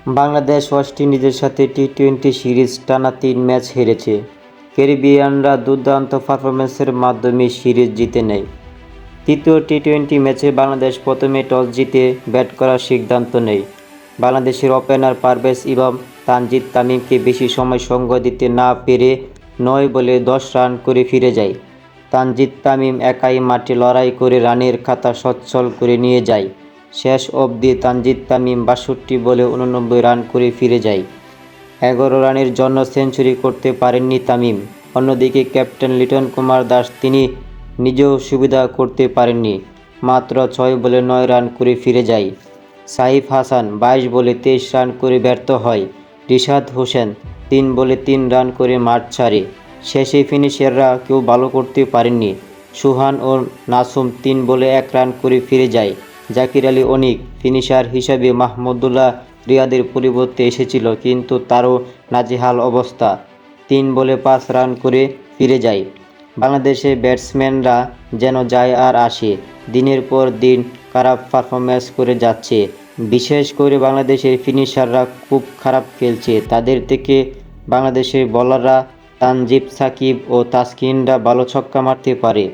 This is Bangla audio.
বাংলাদেশ ওয়েস্ট ইন্ডিজের সাথে টি-20 সিরিজ টানা ৩ ম্যাচ হেরেছে। ক্যারিবিয়ানরা দুর্দান্ত পারফরম্যান্সের মাধ্যমে সিরিজ জিতে নেয়। তৃতীয় টি-20 ম্যাচে বাংলাদেশ প্রথমে টস জিতে ব্যাট করার সিদ্ধান্ত নেয়। বাংলাদেশের ওপেনার পারভেজ ইমাম তানজিদ তামিমকে বেশি সময় সঙ্গ দিতে না পেরে ৯ বলে ১০ রান করে ফিরে যায়। তানজিদ তামিম একাই মাঠে লড়াই করে রানের খাতা সচ্ছল করে নিয়ে যায়। শেষ অবধি তানজিদ তামিম ৬২ বলে ৮৯ রান করে ফিরে যায়। ১১ রানের জন্য সেঞ্চুরি করতে পারেননি তামিম। অন্যদিকে ক্যাপ্টেন লিটন কুমার দাস তিনি নিজেও সুবিধা করতে পারেননি। মাত্র ৬ বলে ৯ রান করে ফিরে যায়। সাইফ হাসান ২২ বলে ২৩ রান করে ব্যর্থ হয়। রিশাদ হোসেন ৩ বলে ৩ রান করে মাঠ ছাড়ে। শেষে ফিনিশাররা কেউ ভালো করতে পারেননি। সুহান ও নাসুম ৩ বলে ১ রান করে ফিরে যায়। জাকির আলী অনিক ফিনিশার হিসেবে মাহমুদুল্লাহ রিয়াদের পরিবর্তে এসেছিল, কিন্তু তারও নাজেহাল অবস্থা। ৩ বলে ৫ রান করে ফিরে যায়। বাংলাদেশের ব্যাটসম্যানরা যেন যায় আর আসে, দিনের পর দিন খারাপ পারফরম্যান্স করে যাচ্ছে। বিশেষ করে বাংলাদেশের ফিনিশাররা খুব খারাপ খেলছে। তাদের থেকে বাংলাদেশের বোলাররা তানজিদ সাকিব ও তাসকিনরা ভালো ছক্কা মারতে পারে।